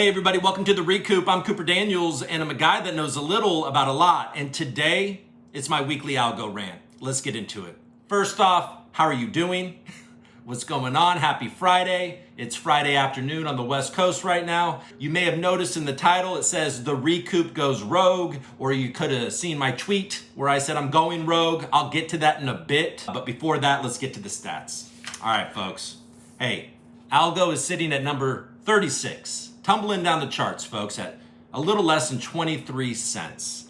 Hey everybody, welcome to the ReCoop. I'm Cooper Daniels and I'm a guy that knows a little about a lot. And today it's my weekly algo rant. Let's get into it. First off, how are you doing? What's going on? Happy Friday. It's Friday afternoon on the West Coast right now. You may have noticed in the title it says the ReCoop goes rogue, or you could have seen my tweet where I said I'm going rogue. I'll get to that in a bit. But before that, let's get to the stats. All right, folks. Hey, Algo is sitting at number 36. Tumbling down the charts, folks, at a little less than 23 cents.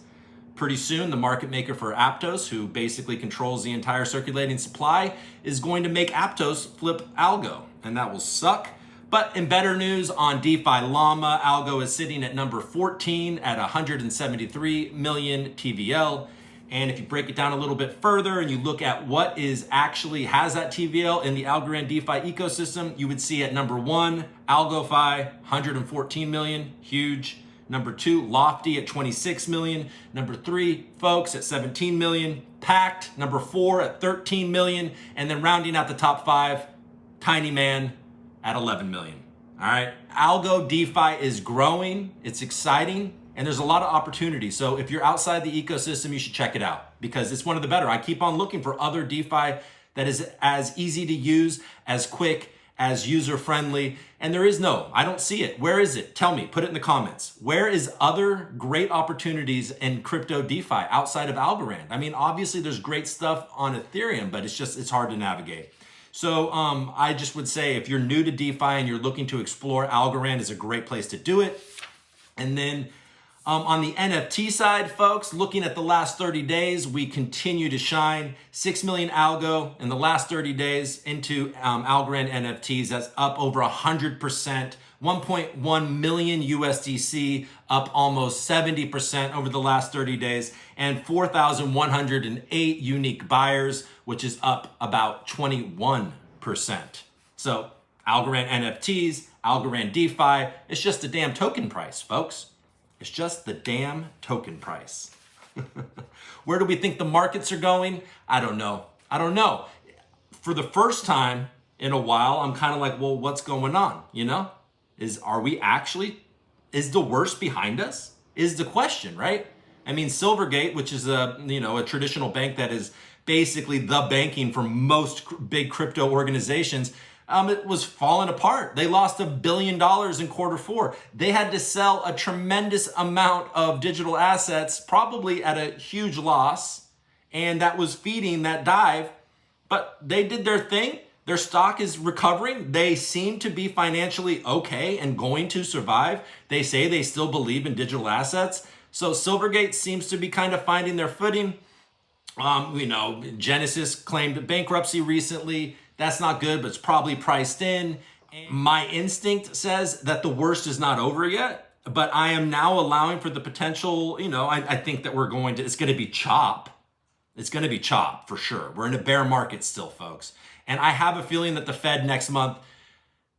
Pretty soon, the market maker for Aptos, who basically controls the entire circulating supply, is going to make Aptos flip Algo, and that will suck. But in better news, on DeFi Llama, Algo is sitting at number 14 at 173 million TVL. And if you break it down a little bit further and you look at what is actually has that TVL in the Algorand DeFi ecosystem, you would see at number 1, AlgoFi, 114 million, huge. Number 2, Lofty at 26 million. Number 3, Folks at 17 million. Pact, number 4 at 13 million. And then rounding out the top 5, Tiny Man at 11 million. All right, Algo DeFi is growing, it's exciting. And there's a lot of opportunity. So if you're outside the ecosystem, you should check it out because it's one of the better. I keep on looking for other DeFi that is as easy to use, as quick, as user-friendly. And I don't see it. Where is it? Tell me, put it in the comments. Where is other great opportunities in crypto DeFi outside of Algorand? I mean, obviously there's great stuff on Ethereum, but it's hard to navigate. So I just would say if you're new to DeFi and you're looking to explore, Algorand is a great place to do it. And then on the NFT side, folks, looking at the last 30 days, we continue to shine. 6 million Algo in the last 30 days into Algorand NFTs. That's up over 100%. 1.1 million USDC, up almost 70% over the last 30 days. And 4,108 unique buyers, which is up about 21%. So Algorand NFTs, Algorand DeFi, it's just a damn token price, folks. It's just the damn token price. Where do we think the markets are going? I don't know. For the first time in a while, I'm kind of like, well, what's going on? You know, is the worst behind us? Is the question, right? I mean, Silvergate, which is a traditional bank that is basically the banking for most big crypto organizations, it was falling apart. They lost $1 billion in Q4. They had to sell a tremendous amount of digital assets, probably at a huge loss, and that was feeding that dive. But they did their thing. Their stock is recovering. They seem to be financially okay and going to survive. They say they still believe in digital assets. So Silvergate seems to be kind of finding their footing. Genesis claimed bankruptcy recently. That's not good, but it's probably priced in. My instinct says that the worst is not over yet, but I am now allowing for the potential, I think that it's going to be chop. It's going to be chop for sure. We're in a bear market still, folks. And I have a feeling that the Fed next month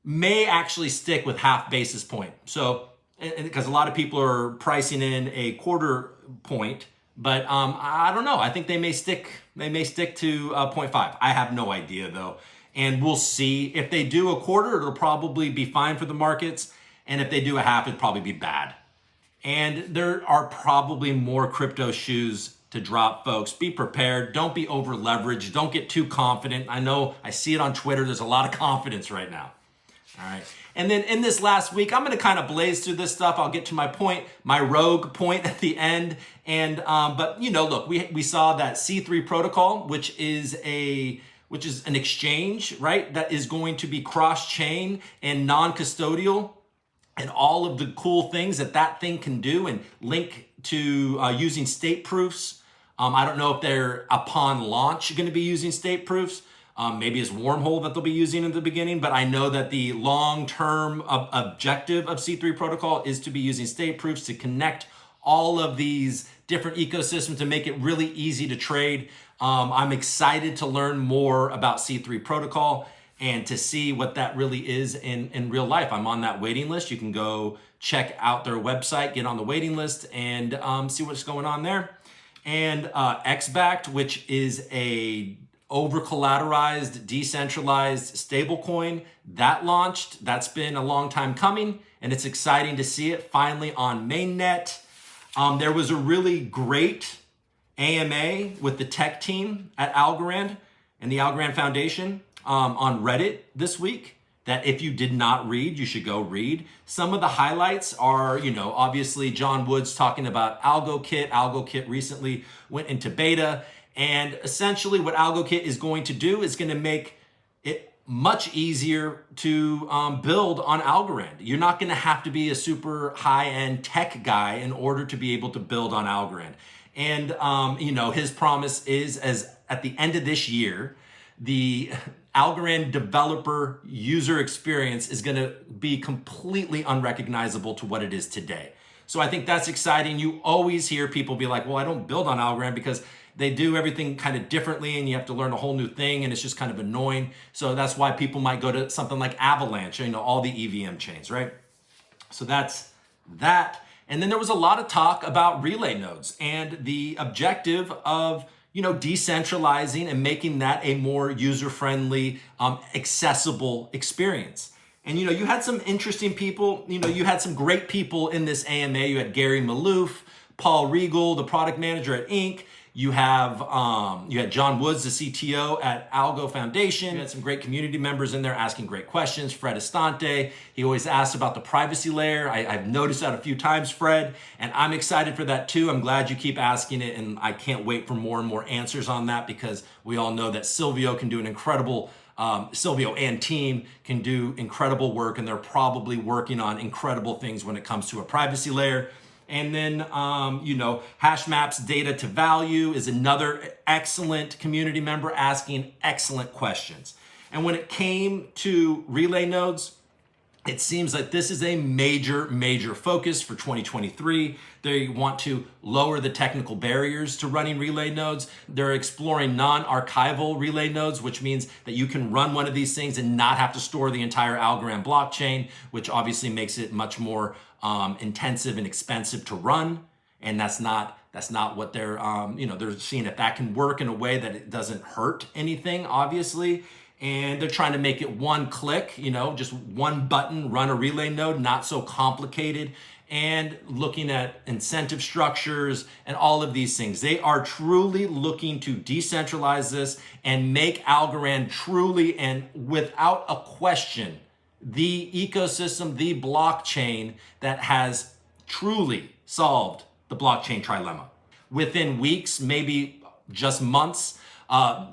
may actually stick with half basis point. So, because a lot of people are pricing in a quarter point, but I don't know. I think they may stick to 0.5. I have no idea though. And we'll see. If they do a quarter, it'll probably be fine for the markets. And if they do a half, it'll probably be bad. And there are probably more crypto shoes to drop, folks. Be prepared. Don't be over leveraged. Don't get too confident. I know I see it on Twitter. There's a lot of confidence right now. All right. And then in this last week, I'm going to kind of blaze through this stuff. I'll get to my point, my rogue point at the end. And but look, we saw that C3 protocol, which is an exchange, right? That is going to be cross-chain and non-custodial, and all of the cool things that thing can do, and link to using state proofs. I don't know if they're upon launch going to be using state proofs. Maybe it's Wormhole that they'll be using in the beginning, but I know that the long-term objective of C3 protocol is to be using state proofs to connect all of these different ecosystems to make it really easy to trade. I'm excited to learn more about C3 protocol and to see what that really is in real life. I'm on that waiting list. You can go check out their website, get on the waiting list, and see what's going on there. And XBacked, which is a over-collateralized, decentralized stablecoin. That launched. That's been a long time coming, and it's exciting to see it finally on mainnet. There was a really great AMA with the tech team at Algorand and the Algorand Foundation on Reddit this week that if you did not read, you should go read. Some of the highlights are, obviously John Woods talking about AlgoKit. AlgoKit recently went into beta. And essentially what AlgoKit is going to do is going to make it much easier to build on Algorand. You're not going to have to be a super high-end tech guy in order to be able to build on Algorand. And, his promise is as at the end of this year, the Algorand developer user experience is going to be completely unrecognizable to what it is today. So I think that's exciting. You always hear people be like, well, I don't build on Algorand because they do everything kind of differently and you have to learn a whole new thing and it's just kind of annoying. So that's why people might go to something like Avalanche, all the EVM chains, right? So that's that. And then there was a lot of talk about relay nodes and the objective of decentralizing and making that a more user-friendly, accessible experience. And, you had some interesting people, you had some great people in this AMA. You had Gary Maloof, Paul Regal, the product manager at Inc. You had John Woods, the CTO at ALGO Foundation. You had some great community members in there asking great questions. Fred Estante, he always asks about the privacy layer. I've noticed that a few times, Fred, and I'm excited for that too. I'm glad you keep asking it, and I can't wait for more and more answers on that because we all know that Silvio can do an incredible Silvio and team can do incredible work, and they're probably working on incredible things when it comes to a privacy layer. And then, hash maps data to value is another excellent community member asking excellent questions. And when it came to relay nodes, it seems like this is a major, major focus for 2023. They want to lower the technical barriers to running relay nodes. They're exploring non-archival relay nodes, which means that you can run one of these things and not have to store the entire Algorand blockchain, which obviously makes it much more intensive and expensive to run. And that's not what they're, they're seeing if that can work in a way that it doesn't hurt anything, obviously. And they're trying to make it one click, just one button, run a relay node, not so complicated, and looking at incentive structures and all of these things. They are truly looking to decentralize this and make Algorand truly and without a question the ecosystem, the blockchain that has truly solved the blockchain trilemma. Within weeks, maybe just months,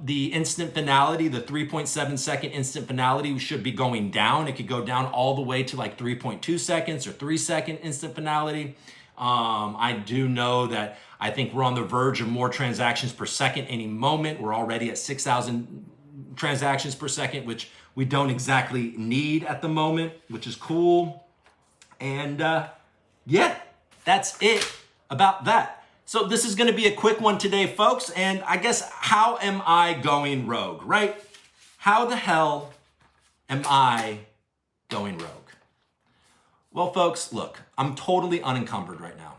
the instant finality, the 3.7 second instant finality should be going down. It could go down all the way to like 3.2 seconds or 3 second instant finality. I do know that I think we're on the verge of more transactions per second any moment. We're already at 6,000 transactions per second, which we don't exactly need at the moment, which is cool. And that's it about that. So this is going to be a quick one today, folks. And I guess, how am I going rogue, right? How the hell am I going rogue? Well, folks, look, I'm totally unencumbered right now.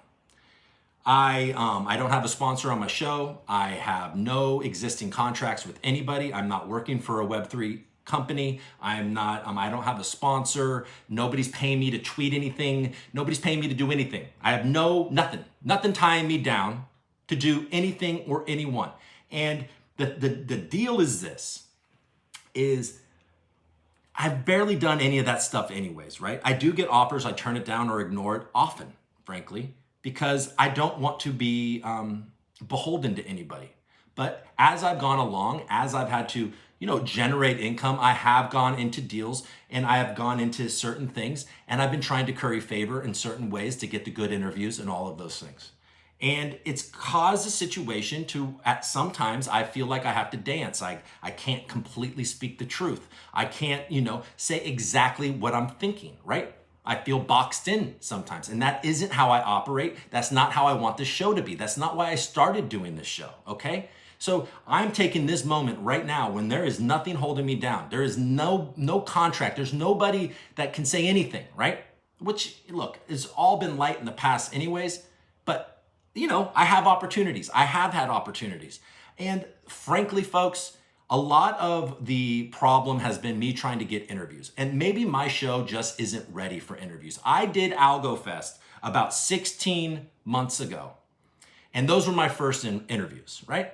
I don't have a sponsor on my show. I have no existing contracts with anybody. I'm not working for a Web3 company. I'm not, I don't have a sponsor. Nobody's paying me to tweet anything. Nobody's paying me to do anything. I have nothing tying me down to do anything or anyone. And the deal is this, I've barely done any of that stuff anyways, right? I do get offers. I turn it down or ignore it often, frankly, because I don't want to be beholden to anybody. But as I've gone along, as I've had to generate income, I have gone into deals and I have gone into certain things, and I've been trying to curry favor in certain ways to get the good interviews and all of those things. And it's caused a situation to, at sometimes I feel like I have to dance. I can't completely speak the truth. I can't, say exactly what I'm thinking, right? I feel boxed in sometimes, and that isn't how I operate. That's not how I want this show to be. That's not why I started doing this show, okay? So I'm taking this moment right now when there is nothing holding me down. There is no contract. There's nobody that can say anything, right? Which, look, it's all been light in the past anyways, but I have opportunities. I have had opportunities. And frankly, folks, a lot of the problem has been me trying to get interviews. And maybe my show just isn't ready for interviews. I did ALGO Fest about 16 months ago. And those were my first interviews, right?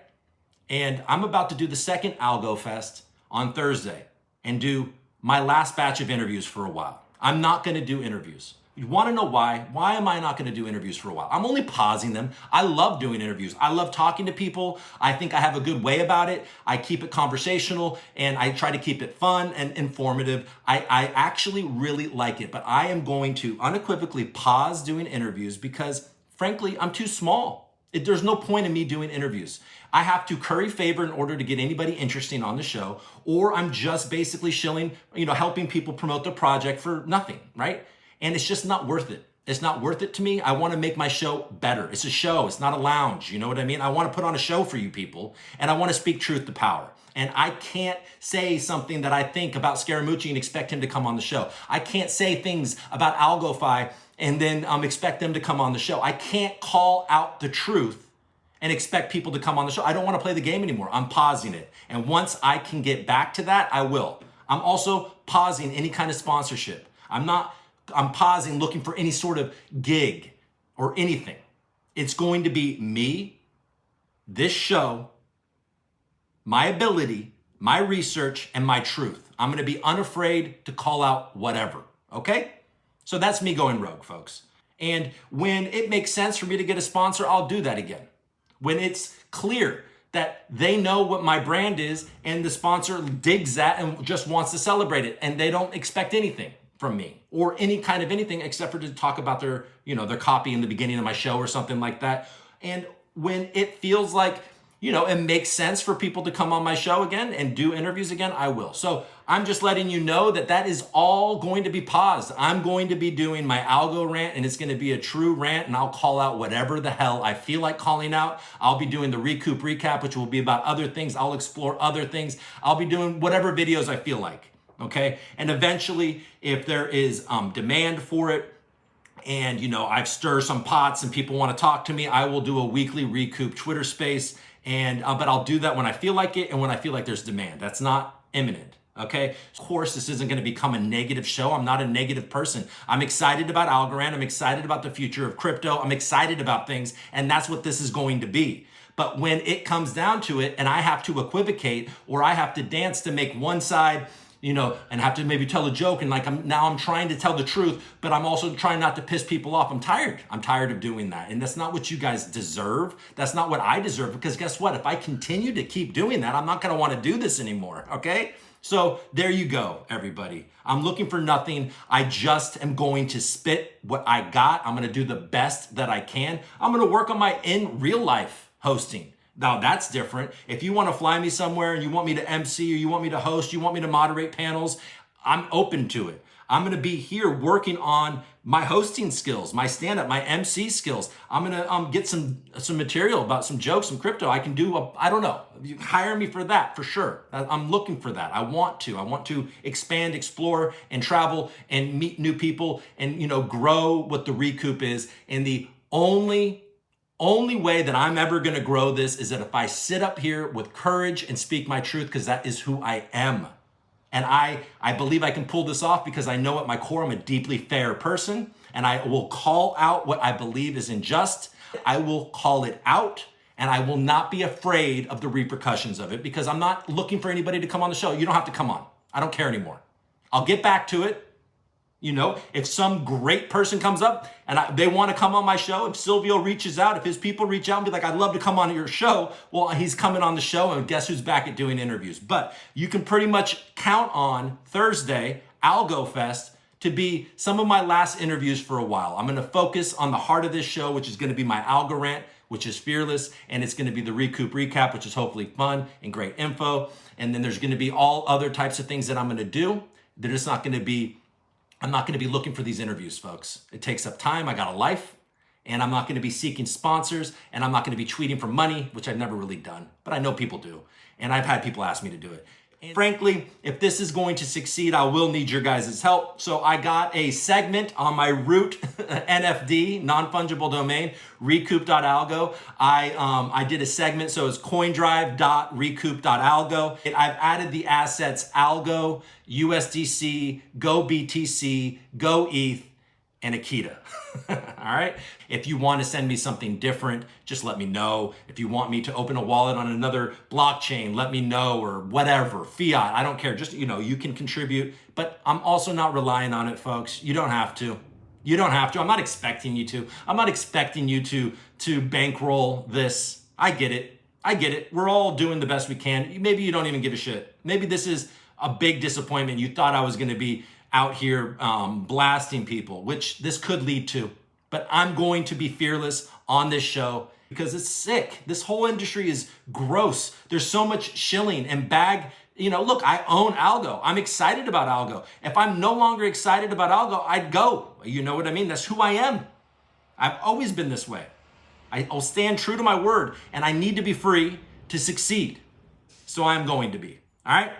And I'm about to do the second ALGO Fest on Thursday and do my last batch of interviews for a while. I'm not gonna do interviews. You wanna know why? Why am I not gonna do interviews for a while? I'm only pausing them. I love doing interviews. I love talking to people. I think I have a good way about it. I keep it conversational and I try to keep it fun and informative. I actually really like it, but I am going to unequivocally pause doing interviews because frankly, I'm too small. There's no point in me doing interviews. I have to curry favor in order to get anybody interesting on the show, or I'm just basically shilling, helping people promote their project for nothing, right? And it's just not worth it. It's not worth it to me. I want to make my show better. It's a show. It's not a lounge. You know what I mean? I want to put on a show for you people, and I want to speak truth to power. And I can't say something that I think about Scaramucci and expect him to come on the show. I can't say things about AlgoFi and then expect them to come on the show. I can't call out the truth and expect people to come on the show. I don't want to play the game anymore. I'm pausing it. And once I can get back to that, I will. I'm also pausing any kind of sponsorship. I'm pausing looking for any sort of gig or anything. It's going to be me, this show, my ability, my research, and my truth. I'm going to be unafraid to call out whatever, okay? So that's me going rogue, folks. And when it makes sense for me to get a sponsor, I'll do that again. When it's clear that they know what my brand is and the sponsor digs that and just wants to celebrate it and they don't expect anything from me or any kind of anything except for to talk about their copy in the beginning of my show or something like that. And when it feels like, it makes sense for people to come on my show again and do interviews again, I will. So I'm just letting you know that is all going to be paused. I'm going to be doing my algo rant and it's going to be a true rant and I'll call out whatever the hell I feel like calling out. I'll be doing the ReCoop recap, which will be about other things. I'll explore other things. I'll be doing whatever videos I feel like. Okay. And eventually, if there is demand for it, and I've stirred some pots and people want to talk to me, I will do a weekly ReCoop Twitter space. And but I'll do that when I feel like it and when I feel like there's demand. That's not imminent. Okay. Of course, this isn't going to become a negative show. I'm not a negative person. I'm excited about Algorand. I'm excited about the future of crypto. I'm excited about things, and that's what this is going to be. But when it comes down to it, and I have to equivocate or I have to dance to make one side, and have to maybe tell a joke and I'm trying to tell the truth, but I'm also trying not to piss people off. I'm tired. I'm tired of doing that. And that's not what you guys deserve. That's not what I deserve, because guess what? If I continue to keep doing that, I'm not going to want to do this anymore. Okay. So there you go, everybody. I'm looking for nothing. I just am going to spit what I got. I'm going to do the best that I can. I'm going to work on my in real life hosting. Now that's different. If you want to fly me somewhere and you want me to MC or you want me to host, you want me to moderate panels, I'm open to it. I'm going to be here working on my hosting skills, my stand-up, my MC skills. I'm going to get some material about some jokes, some crypto. I can do, I don't know. You hire me for that, for sure. I'm looking for that. I want to expand, explore, and travel and meet new people and, grow what the ReCoop is. And the only way that I'm ever going to grow this is that if I sit up here with courage and speak my truth, because that is who I am. And I believe I can pull this off because I know at my core I'm a deeply fair person, and I will call out what I believe is unjust. I will call it out, and I will not be afraid of the repercussions of it, because I'm not looking for anybody to come on the show. You don't have to come on. I don't care anymore. I'll get back to it. If some great person comes up and they want to come on my show, if Silvio reaches out, if his people reach out and be like, I'd love to come on your show, well, he's coming on the show, and guess who's back at doing interviews? But you can pretty much count on Thursday, Algo Fest, to be some of my last interviews for a while. I'm going to focus on the heart of this show, which is going to be my AlgoRANT, which is fearless, and it's going to be the ReCoop recap, which is hopefully fun and great info. And then there's going to be all other types of things that I'm going to do. I'm not going to be looking for these interviews, folks. It takes up time. I got a life, and I'm not going to be seeking sponsors, and I'm not going to be tweeting for money, which I've never really done, but I know people do. And I've had people ask me to do it. And frankly, if this is going to succeed, I will need your guys' help. So I got a segment on my root NFD, non-fungible domain, ReCoop.algo. I did a segment, so it's coindrive.recoop.algo. I've added the assets ALGO, USDC, GoBTC, GoETH, and Akita. All right. If you want to send me something different, just let me know. If you want me to open a wallet on another blockchain, let me know, or whatever, fiat, I don't care. Just, you can contribute, but I'm also not relying on it, folks. You don't have to. You don't have to. I'm not expecting you to. I'm not expecting you to bankroll this. I get it. I get it. We're all doing the best we can. Maybe you don't even give a shit. Maybe this is a big disappointment. You thought I was going to be out here blasting people, which this could lead to. But I'm going to be fearless on this show because it's sick. This whole industry is gross. There's so much shilling and bag. Look, I own Algo. I'm excited about Algo. If I'm no longer excited about Algo, I'd go. You know what I mean? That's who I am. I've always been this way. I'll stand true to my word, and I need to be free to succeed. So I'm going to be. All right?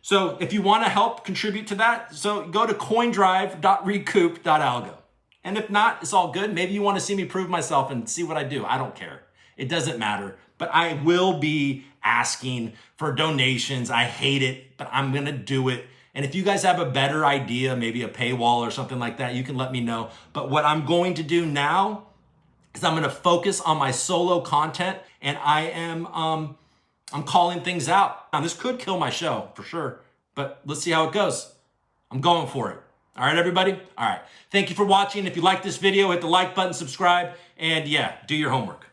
So if you want to help contribute to that, so go to coindrive.recoop.algo. And if not, it's all good. Maybe you want to see me prove myself and see what I do. I don't care. It doesn't matter. But I will be asking for donations. I hate it, but I'm going to do it. And if you guys have a better idea, maybe a paywall or something like that, you can let me know. But what I'm going to do now is I'm going to focus on my solo content, and I'm calling things out. Now, this could kill my show for sure, but let's see how it goes. I'm going for it. All right, everybody? All right. Thank you for watching. If you like this video, hit the like button, subscribe, and yeah, do your homework.